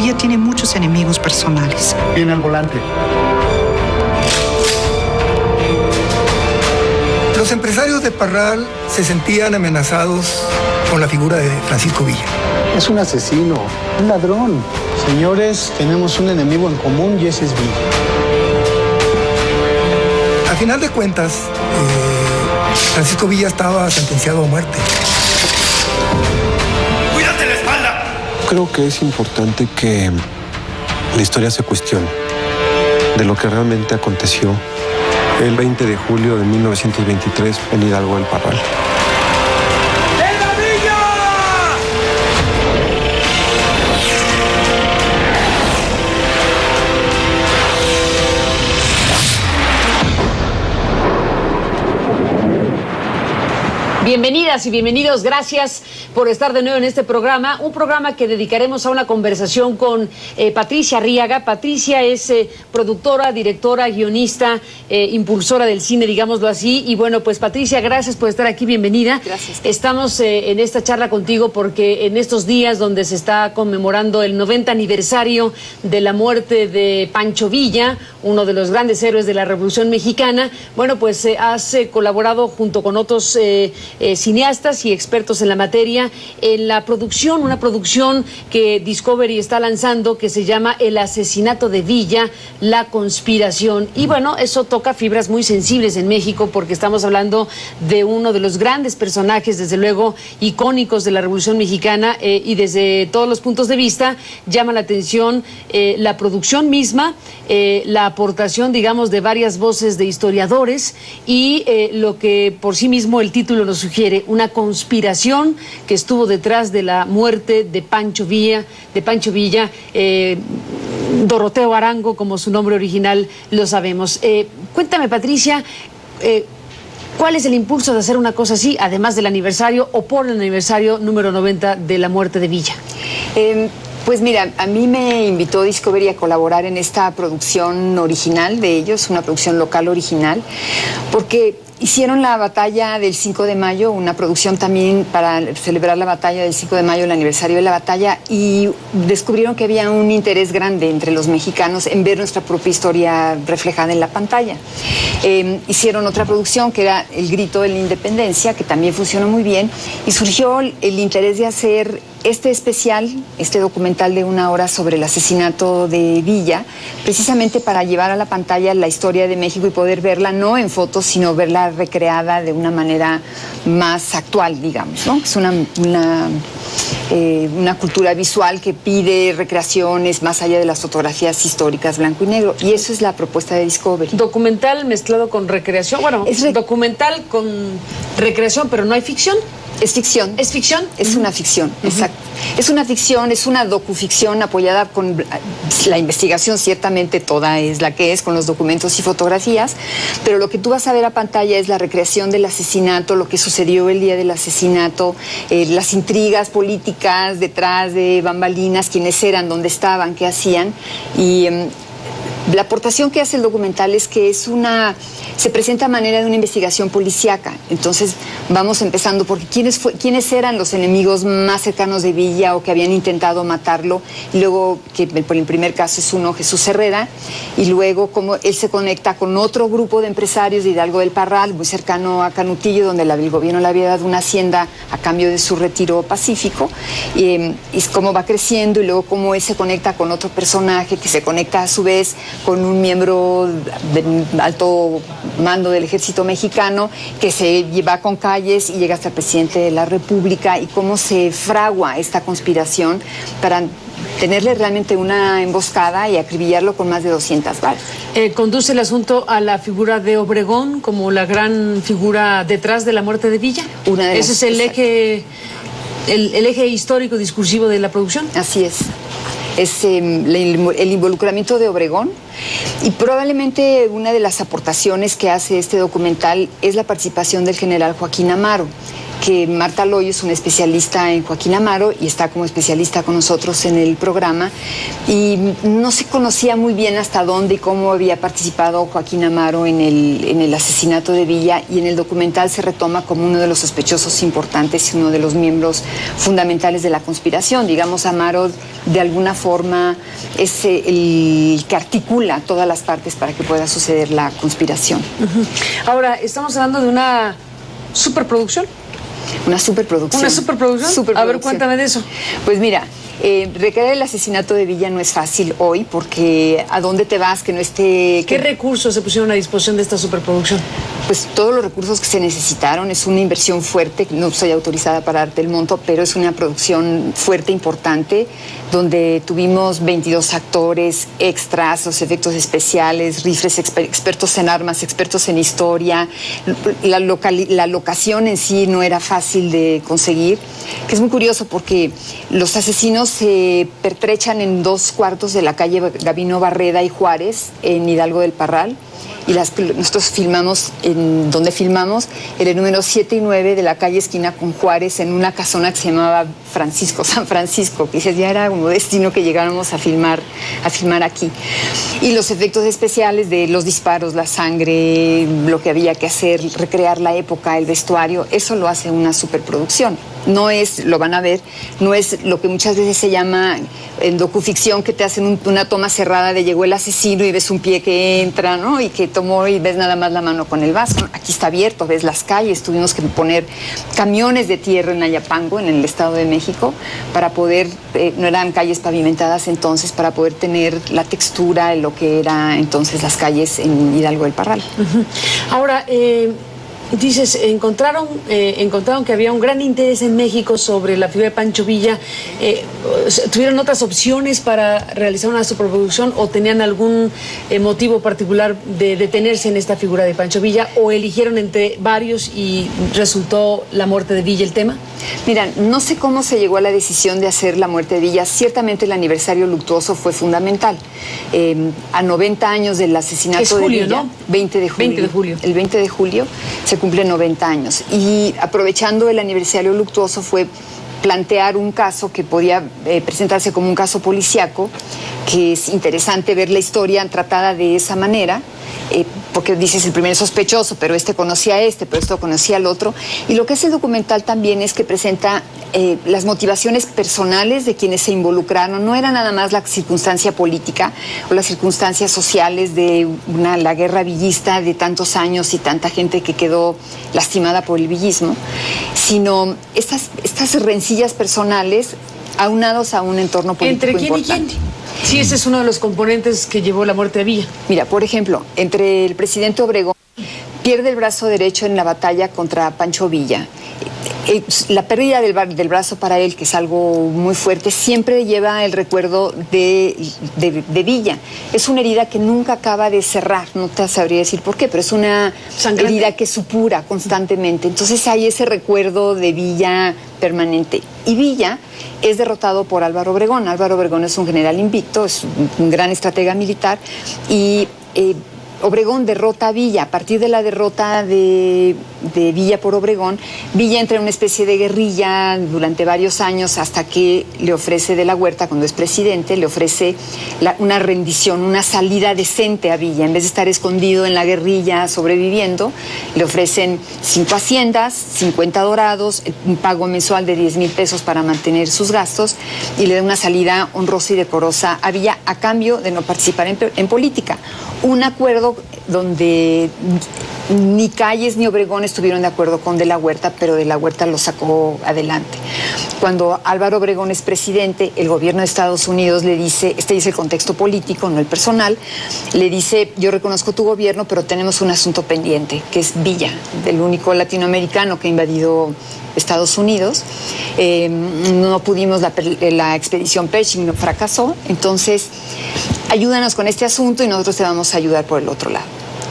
Villa tiene muchos enemigos personales. Viene al volante. Los empresarios de Parral se sentían amenazados con la figura de Francisco Villa. Es un asesino, un ladrón. Señores, tenemos un enemigo en común y ese es Villa. Al final de cuentas, Francisco Villa estaba sentenciado a muerte. ¡Cuídate la espalda! Creo que es importante que la historia se cuestione de lo que realmente aconteció el 20 de julio de 1923 en Hidalgo del Parral. Bienvenidas y bienvenidos, gracias por estar de nuevo en este programa, un programa que dedicaremos a una conversación con Patricia Arriaga. Patricia es productora, directora, guionista, impulsora del cine, digámoslo así, y bueno, pues Patricia, gracias por estar aquí, bienvenida. Gracias. Estamos en esta charla contigo porque en estos días donde se está conmemorando el 90 aniversario de la muerte de Pancho Villa, uno de los grandes héroes de la Revolución Mexicana, bueno, pues has colaborado junto con otros cineastas y expertos en la materia en la producción, una producción que Discovery está lanzando que se llama El asesinato de Villa, la conspiración. Y bueno, eso toca fibras muy sensibles en México porque estamos hablando de uno de los grandes personajes, desde luego, icónicos de la Revolución Mexicana y desde todos los puntos de vista llama la atención la producción misma, la aportación, digamos, de varias voces de historiadores y lo que por sí mismo el título nos sugiere, una conspiración que estuvo detrás de la muerte de Pancho Villa, Doroteo Arango, como su nombre original lo sabemos. Cuéntame, Patricia, ¿cuál es el impulso de hacer una cosa así, además del aniversario o por el aniversario número 90 de la muerte de Villa? Pues mira, a mí me invitó Discovery a colaborar en esta producción original de ellos, una producción local original, porque hicieron la batalla del 5 de mayo, una producción también para celebrar la batalla del 5 de mayo, el aniversario de la batalla, y descubrieron que había un interés grande entre los mexicanos en ver nuestra propia historia reflejada en la pantalla. Hicieron otra producción que era El grito de la independencia, que también funcionó muy bien, y surgió el interés de hacer este especial, este documental de 1 hora sobre el asesinato de Villa, precisamente para llevar a la pantalla la historia de México y poder verla no en fotos, sino verla recreada de una manera más actual, digamos, ¿no? Es una cultura visual que pide recreaciones más allá de las fotografías históricas blanco y negro, y eso es la propuesta de Discovery. Documental mezclado con recreación, bueno, es documental con recreación, pero no hay ficción. Es ficción. ¿Es ficción? Es una ficción, exacto. Es una ficción, es una docuficción apoyada con la investigación, ciertamente toda es la que es, con los documentos y fotografías, pero lo que tú vas a ver a pantalla es la recreación del asesinato, lo que sucedió el día del asesinato, las intrigas políticas detrás de bambalinas, quiénes eran, dónde estaban, qué hacían, y la aportación que hace el documental es que se presenta a manera de una investigación policíaca. Entonces vamos empezando porque quiénes eran los enemigos más cercanos de Villa o que habían intentado matarlo, y luego, que por el primer caso es uno, Jesús Herrera, y luego cómo él se conecta con otro grupo de empresarios de Hidalgo del Parral, muy cercano a Canutillo, donde el gobierno le había dado una hacienda a cambio de su retiro pacífico, y cómo va creciendo, y luego cómo él se conecta con otro personaje que se conecta a su vez con un miembro de alto mando del ejército mexicano que se lleva con calles y llega hasta el presidente de la República, y cómo se fragua esta conspiración para tenerle realmente una emboscada y acribillarlo con más de 200 balas. ¿Conduce el asunto a la figura de Obregón como la gran figura detrás de la muerte de Villa? ¿Ese es el eje histórico discursivo de la producción? Así es. Es el involucramiento de Obregón, y probablemente una de las aportaciones que hace este documental es la participación del general Joaquín Amaro. que Marta Loyo es una especialista en Joaquín Amaro y está como especialista con nosotros en el programa, y no se conocía muy bien hasta dónde y cómo había participado Joaquín Amaro en el asesinato de Villa, y en el documental se retoma como uno de los sospechosos importantes y uno de los miembros fundamentales de la conspiración. Digamos, Amaro de alguna forma es el que articula todas las partes para que pueda suceder la conspiración. Ahora, estamos hablando de una superproducción. Una superproducción. ¿Una superproducción? A ver, cuéntame de eso. Pues mira, recrear el asesinato de Villa no es fácil hoy, porque ¿a dónde te vas que no esté...? ¿Qué recursos se pusieron a disposición de esta superproducción? Pues todos los recursos que se necesitaron. Es una inversión fuerte, no soy autorizada para darte el monto, pero es una producción fuerte, importante, donde tuvimos 22 actores, extras, los efectos especiales, rifles, expertos en armas, expertos en historia. La locación en sí no era fácil de conseguir, que es muy curioso porque los asesinos se pertrechan en 2 cuartos de la calle Gabino Barreda y Juárez, en Hidalgo del Parral. Y nosotros filmamos, donde filmamos, en el número 7 y 9 de la calle esquina con Juárez, en una casona que se llamaba San Francisco, que ya era como destino que llegáramos a filmar aquí. Y los efectos especiales de los disparos, la sangre, lo que había que hacer, recrear la época, el vestuario, eso lo hace una superproducción. No es, lo van a ver, no es lo que muchas veces se llama en docuficción, que te hacen una toma cerrada de llegó el asesino y ves un pie que entra, ¿no? Y que tomó y ves nada más la mano con el vaso. Aquí está abierto, ves las calles, tuvimos que poner camiones de tierra en Ayapango, en el Estado de México, para poder, no eran calles pavimentadas entonces, para poder tener la textura de lo que era entonces las calles en Hidalgo del Parral. Ahora, dices, encontraron que había un gran interés en México sobre la figura de Pancho Villa. ¿Tuvieron otras opciones para realizar una superproducción o tenían algún motivo particular de detenerse en esta figura de Pancho Villa, o eligieron entre varios y resultó la muerte de Villa el tema? Mira, no sé cómo se llegó a la decisión de hacer la muerte de Villa. Ciertamente el aniversario luctuoso fue fundamental. A 90 años del asesinato de Villa, ¿no? 20 de julio. El 20 de julio se cumple 90 años. Y aprovechando el aniversario luctuoso fue plantear un caso que podía presentarse como un caso policíaco, que es interesante ver la historia tratada de esa manera, porque dices el primer sospechoso, pero este conocía a este, pero esto conocía al otro. Y lo que hace el documental también es que presenta las motivaciones personales de quienes se involucraron. No era nada más la circunstancia política o las circunstancias sociales de la guerra villista de tantos años y tanta gente que quedó lastimada por el villismo, sino estas rencillas personales aunados a un entorno político importante. ¿Entre quién y quién? Sí, ese es uno de los componentes que llevó la muerte de Villa. Mira, por ejemplo, entre el presidente Obregón, pierde el brazo derecho en la batalla contra Pancho Villa. La pérdida del brazo para él, que es algo muy fuerte, siempre lleva el recuerdo de Villa. Es una herida que nunca acaba de cerrar, no te sabría decir por qué, pero es una herida que supura constantemente. Entonces hay ese recuerdo de Villa permanente. Y Villa es derrotado por Álvaro Obregón. Álvaro Obregón es un general invicto, es un gran estratega militar, y Obregón derrota a Villa. A partir de la derrota de Villa por Obregón, Villa entra en una especie de guerrilla durante varios años, hasta que le ofrece de la Huerta, cuando es presidente, le ofrece una rendición, una salida decente a Villa. En vez de estar escondido en la guerrilla sobreviviendo, le ofrecen 5 haciendas, 50 dorados, un pago mensual de 10,000 pesos para mantener sus gastos, y le da una salida honrosa y decorosa a Villa a cambio de no participar en política. Un acuerdo donde ni Calles ni Obregón estuvieron de acuerdo con De la Huerta, pero De la Huerta lo sacó adelante. Cuando Álvaro Obregón es presidente, el gobierno de Estados Unidos le dice, este es el contexto político, no el personal, le dice, yo reconozco tu gobierno, pero tenemos un asunto pendiente, que es Villa, el único latinoamericano que ha invadido Estados Unidos. No pudimos, la expedición Pershing no fracasó, entonces ayúdanos con este asunto y nosotros te vamos a ayudar por el otro lado.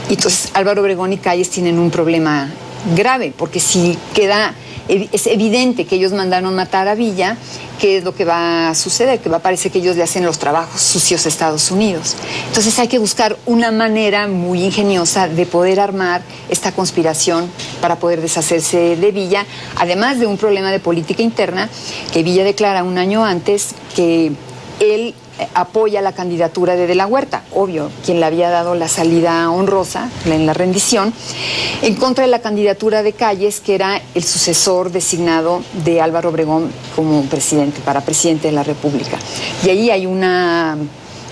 Y entonces Álvaro Obregón y Calles tienen un problema grave, porque si queda es evidente que ellos mandaron matar a Villa. ¿Qué es lo que va a suceder? Que va a parecer que ellos le hacen los trabajos sucios a Estados Unidos. Entonces hay que buscar una manera muy ingeniosa de poder armar esta conspiración para poder deshacerse de Villa, además de un problema de política interna, que Villa declara un año antes que él apoya la candidatura de la Huerta, obvio, quien le había dado la salida honrosa en la rendición, en contra de la candidatura de Calles, que era el sucesor designado de Álvaro Obregón como presidente, para presidente de la República. Y ahí hay una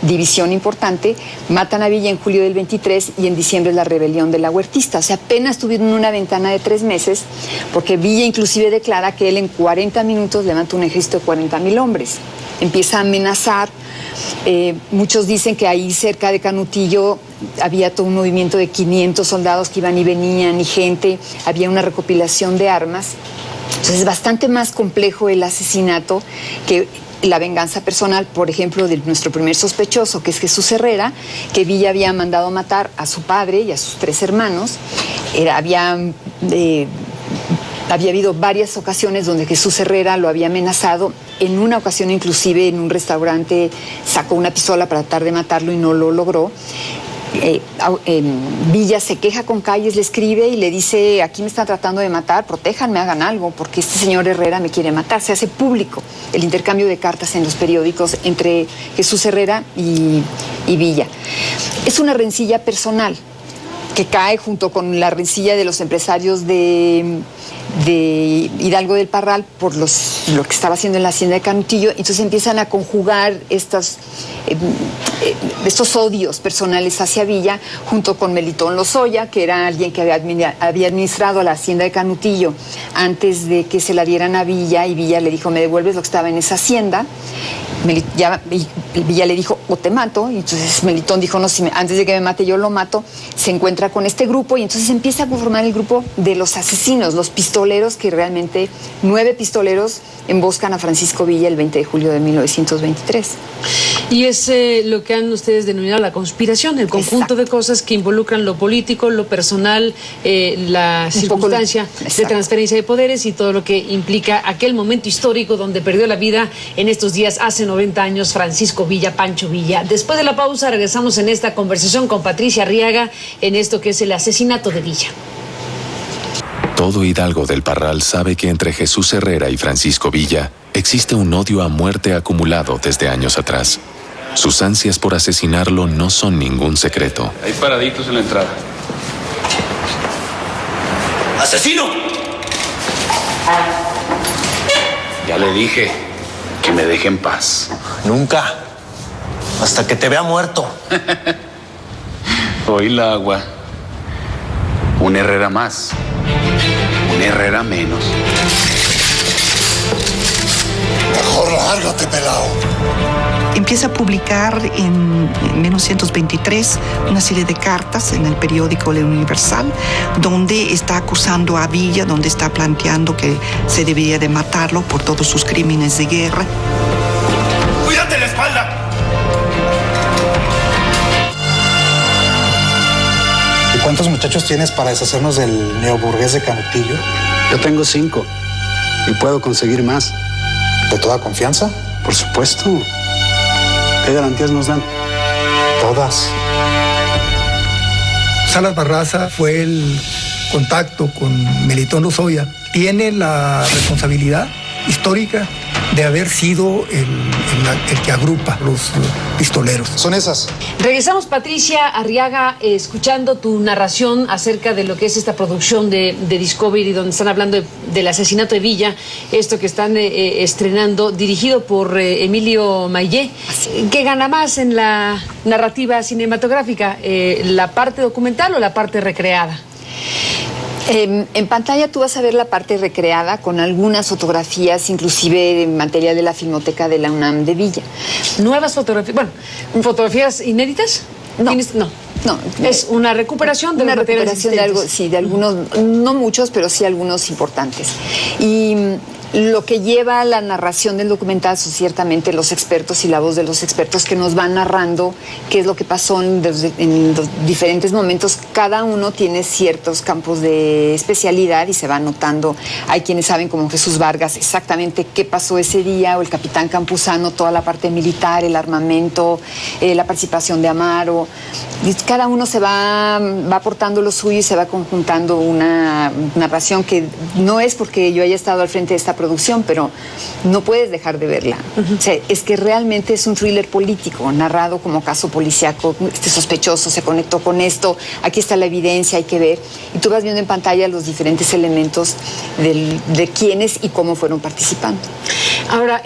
división importante. Matan a Villa en julio del 23 y en diciembre es la rebelión de la huertista. O sea, apenas tuvieron una ventana de 3 meses, porque Villa inclusive declara que él en 40 minutos levanta un ejército de 40,000 hombres. Empieza a amenazar. Muchos dicen que ahí cerca de Canutillo había todo un movimiento de 500 soldados que iban y venían y gente, había una recopilación de armas. Entonces es bastante más complejo el asesinato que la venganza personal, por ejemplo, de nuestro primer sospechoso, que es Jesús Herrera, que Villa había mandado matar a su padre y a sus 3 hermanos. Había habido varias ocasiones donde Jesús Herrera lo había amenazado. En una ocasión, inclusive, en un restaurante sacó una pistola para tratar de matarlo y no lo logró. Villa se queja con Calles, le escribe y le dice: aquí me están tratando de matar, protéjanme, hagan algo, porque este señor Herrera me quiere matar. Se hace público el intercambio de cartas en los periódicos entre Jesús Herrera y Villa. Es una rencilla personal que cae junto con la rencilla de los empresarios de Hidalgo del Parral por lo que estaba haciendo en la hacienda de Canutillo. Entonces empiezan a conjugar estos odios personales hacia Villa, junto con Melitón Lozoya, que era alguien que había administrado la hacienda de Canutillo antes de que se la dieran a Villa, y Villa le dijo: me devuelves lo que estaba en esa hacienda. Villa le dijo: o te mato. Y entonces Melitón dijo: no, antes de que me mate yo lo mato. Se encuentra con este grupo y entonces empieza a conformar el grupo de los asesinos, los pistoleros, que realmente 9 pistoleros emboscan a Francisco Villa el 20 de julio de 1923. Y es lo que han ustedes denominado la conspiración, el conjunto de cosas que involucran lo político, lo personal, la circunstancia de transferencia de poderes y todo lo que implica aquel momento histórico donde perdió la vida en estos días, hace 90 años, Francisco Villa, Pancho Villa. Después de la pausa regresamos en esta conversación con Patricia Arriaga en esto que es el asesinato de Villa. Todo Hidalgo del Parral sabe que entre Jesús Herrera y Francisco Villa existe un odio a muerte acumulado desde años atrás. Sus ansias por asesinarlo no son ningún secreto. Hay paraditos en la entrada. ¡Asesino! Ya le dije que me deje en paz. Nunca. Hasta que te vea muerto. Hoy la agua. Un Herrera más. Un Herrera menos. Mejor lárgate, pelao. Empieza a publicar en 1923 una serie de cartas en el periódico El Universal, donde está acusando a Villa, donde está planteando que se debería de matarlo por todos sus crímenes de guerra. ¡Cuídate la espalda! ¿Y cuántos muchachos tienes para deshacernos del neoburgués de Canutillo? Yo tengo 5 y puedo conseguir más. ¿De toda confianza? Por supuesto. ¿Qué garantías nos dan? Todas. Salas Barraza fue el contacto con Melitón Lozoya. Tiene la responsabilidad histórica de haber sido el que agrupa los pistoleros. Son esas. Regresamos, Patricia Arriaga, escuchando tu narración acerca de lo que es esta producción de Discovery, donde están hablando del asesinato de Villa, esto que están estrenando, dirigido por Emilio Mayé. ¿Qué gana más en la narrativa cinematográfica? ¿La parte documental o la parte recreada? En pantalla tú vas a ver la parte recreada con algunas fotografías, inclusive en material de la Filmoteca de la UNAM de Villa. ¿Nuevas fotografías? Bueno, ¿fotografías inéditas? No. No, es una recuperación de una los materiales recuperación de algo, sí, de algunos, no muchos, pero sí algunos importantes. Y Lo que lleva a la narración del documental son ciertamente los expertos y la voz de los expertos que nos van narrando qué es lo que pasó en los diferentes momentos. Cada uno tiene ciertos campos de especialidad y se va notando. Hay quienes saben, como Jesús Vargas, exactamente qué pasó ese día, o el capitán Campuzano, toda la parte militar, el armamento, la participación de Amaro. Y cada uno se va aportando lo suyo y se va conjuntando una narración que no es porque yo haya estado al frente de esta producción, pero no puedes dejar de verla. O sea, es que realmente es un thriller político, narrado como caso policíaco. Este sospechoso se conectó con esto, aquí está la evidencia, hay que ver. Y tú vas viendo en pantalla los diferentes elementos de quiénes y cómo fueron participando. Ahora,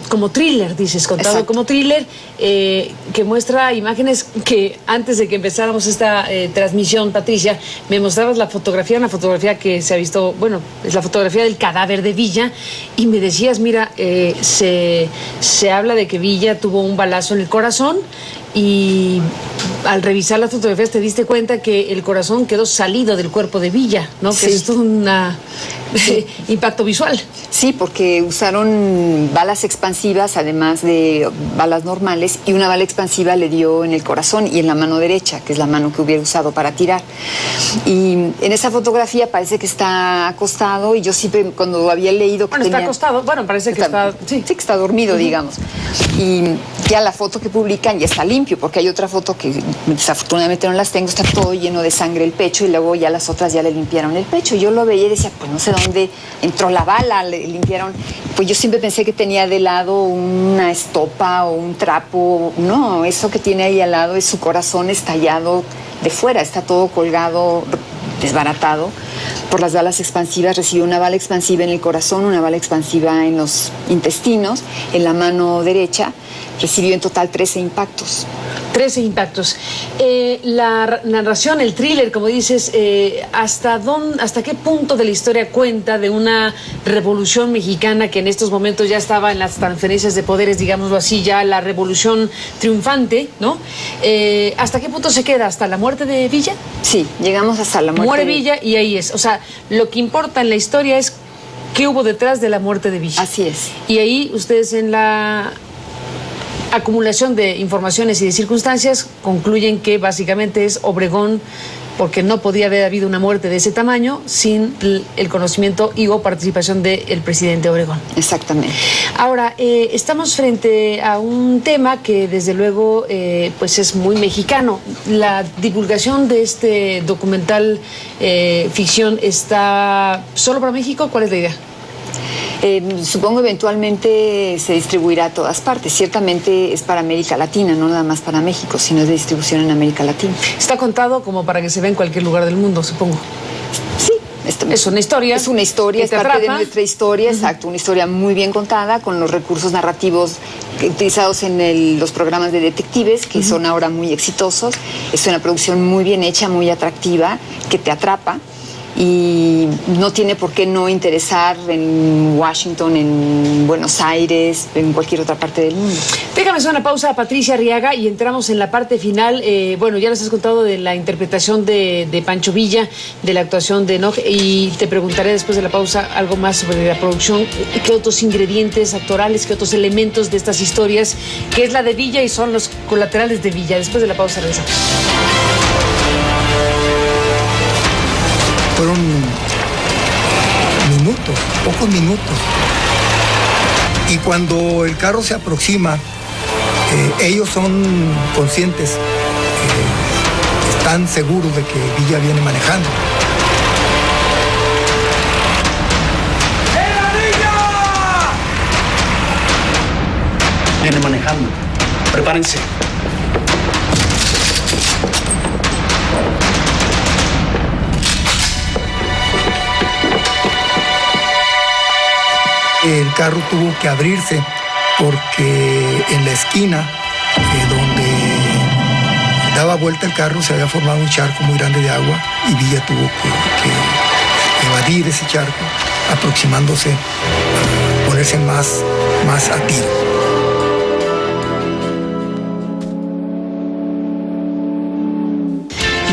como thriller, dices, contado Exacto. como thriller, que muestra imágenes que antes de que empezáramos esta transmisión, Patricia, me mostrabas la fotografía, una fotografía que se ha visto, bueno, es la fotografía del cadáver de Villa, y me decías, mira, se habla de que Villa tuvo un balazo en el corazón, y al revisar las fotografías te diste cuenta que el corazón quedó salido del cuerpo de Villa, ¿no? Sí. Que es todo un impacto visual. Sí, porque usaron balas expansivas, además de balas normales, y una bala expansiva le dio en el corazón y en la mano derecha, que es la mano que hubiera usado para tirar. Y en esa fotografía parece que está acostado, y yo siempre, cuando había leído... Bueno, está acostado, bueno, parece que está... Sí, que está dormido, digamos. Y ya la foto que publican ya está limpio, porque hay otra foto que desafortunadamente no las tengo, está todo lleno de sangre el pecho, y luego ya las otras ya le limpiaron el pecho. Yo lo veía y decía, pues no sé dónde entró la bala, le limpiaron. Pues yo siempre pensé que tenía de lado una estopa o un trapo. No, eso que tiene ahí al lado es su corazón estallado de fuera, está todo colgado, desbaratado por las balas expansivas. Recibió una bala expansiva en el corazón, una bala expansiva en los intestinos, en la mano derecha. Recibió en total 13 impactos. 13 impactos. La narración, el thriller, como dices, ¿hasta qué punto de la historia cuenta de una revolución mexicana que en estos momentos ya estaba en las transferencias de poderes, digámoslo así, ya la revolución triunfante, ¿no? ¿Hasta qué punto se queda? ¿Hasta la muerte de Villa? Sí, llegamos hasta la muerte. Muere Villa y ahí es. O sea, lo que importa en la historia es qué hubo detrás de la muerte de Villa. Así es. Y ahí ustedes, en la acumulación de informaciones y de circunstancias, concluyen que básicamente es Obregón, porque no podía haber habido una muerte de ese tamaño sin el conocimiento y o participación del presidente Obregón. Exactamente. Ahora, estamos frente a un tema que desde luego pues es muy mexicano. La divulgación de este documental ficción está solo para México. ¿Cuál es la idea? Supongo eventualmente se distribuirá a todas partes. Ciertamente es para América Latina, no nada más para México, sino es de distribución en América Latina. Está contado como para que se vea en cualquier lugar del mundo, supongo. Sí. Es una historia. Es una historia, es parte de nuestra historia, exacto. Una historia muy bien contada, con los recursos narrativos utilizados en los programas de detectives, que son ahora muy exitosos. Es una producción muy bien hecha, muy atractiva, que te atrapa. Y no tiene por qué no interesar en Washington, en Buenos Aires, en cualquier otra parte del mundo. Déjame hacer una pausa, Patricia Arriaga, y entramos en la parte final. Bueno, ya nos has contado de la interpretación de Pancho Villa, de la actuación de Enoch, y te preguntaré después de la pausa algo más sobre la producción, qué otros ingredientes actorales, qué otros elementos de estas historias, que es la de Villa y son los colaterales de Villa. Después de la pausa regresamos. Fueron minutos, pocos minutos. Y cuando el carro se aproxima, ellos son conscientes, están seguros de que Villa viene manejando. Viene manejando. Prepárense. El carro tuvo que abrirse porque en la esquina donde daba vuelta el carro se había formado un charco muy grande de agua y Villa tuvo que evadir ese charco, aproximándose, ponerse más a tiro.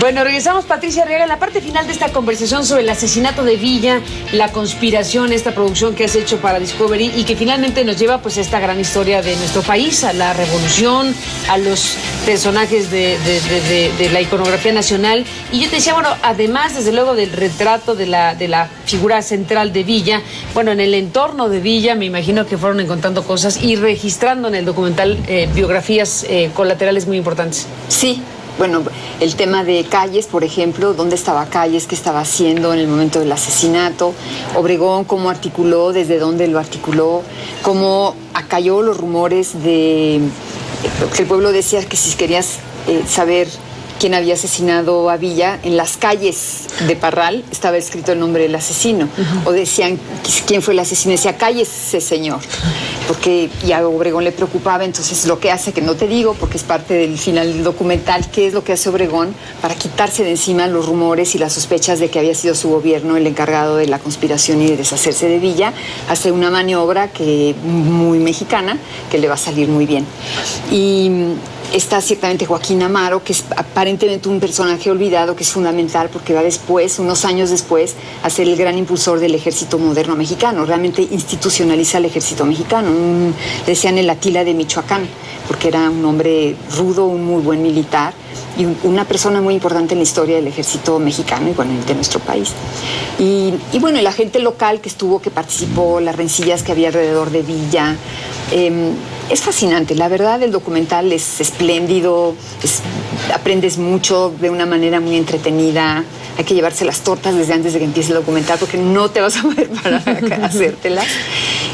Bueno, regresamos, Patricia Arriaga, en la parte final de esta conversación sobre el asesinato de Villa, la conspiración, esta producción que has hecho para Discovery y que finalmente nos lleva pues a esta gran historia de nuestro país, a la revolución, a los personajes de la iconografía nacional. Y yo te decía, bueno, además desde luego del retrato de la figura central de Villa, bueno, en el entorno de Villa me imagino que fueron encontrando cosas y registrando en el documental biografías colaterales muy importantes. Sí. Bueno, el tema de Calles, por ejemplo, dónde estaba Calles, qué estaba haciendo en el momento del asesinato, Obregón, cómo articuló, desde dónde lo articuló, cómo acalló los rumores de que el pueblo decía que si querías saber quién había asesinado a Villa, en las calles de Parral estaba escrito el nombre del asesino. O decían quién fue el asesino, decía Calles, ese señor. Porque ya a Obregón le preocupaba, entonces lo que hace, que no te digo, porque es parte del final del documental, qué es lo que hace Obregón para quitarse de encima los rumores y las sospechas de que había sido su gobierno el encargado de la conspiración y de deshacerse de Villa. Hace una maniobra muy mexicana que le va a salir muy bien. Y está ciertamente Joaquín Amaro, que es aparentemente un personaje olvidado, que es fundamental porque va después, unos años después, a ser el gran impulsor del ejército moderno mexicano. Realmente institucionaliza el ejército mexicano. Le decían el Atila de Michoacán, porque era un hombre rudo, un muy buen militar y una persona muy importante en la historia del ejército mexicano y bueno, de nuestro país. Y bueno, la gente local que participó, las rencillas que había alrededor de Villa. Es fascinante, la verdad el documental es espléndido, aprendes mucho de una manera muy entretenida. Hay que llevarse las tortas desde antes de que empiece el documental porque no te vas a mover para hacértelas.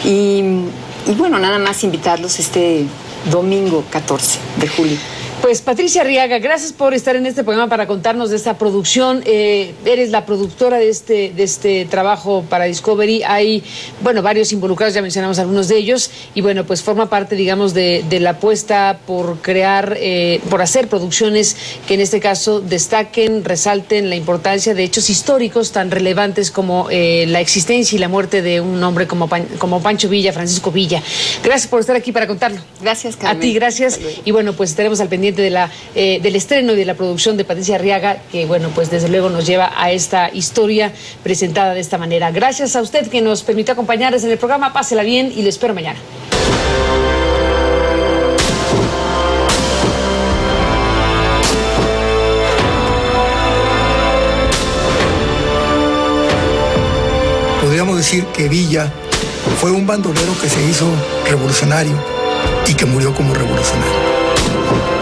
Y bueno, nada más invitarlos este domingo 14 de julio. Pues Patricia Arriaga, gracias por estar en este programa para contarnos de esta producción. Eres la productora de este trabajo para Discovery. Hay, bueno, varios involucrados, ya mencionamos algunos de ellos, y bueno, pues forma parte, digamos, de la apuesta por crear, por hacer producciones que en este caso destaquen, resalten la importancia de hechos históricos tan relevantes como la existencia y la muerte de un hombre como Pancho Villa, Francisco Villa. Gracias por estar aquí para contarlo. Gracias, Carmen. A ti, gracias. Y bueno, pues estaremos al pendiente del estreno y de la producción de Patricia Arriaga, que bueno, pues desde luego nos lleva a esta historia presentada de esta manera. Gracias a usted que nos permitió acompañarles en el programa. Pásela bien y lo espero mañana. Podríamos decir que Villa fue un bandolero que se hizo revolucionario y que murió como revolucionario.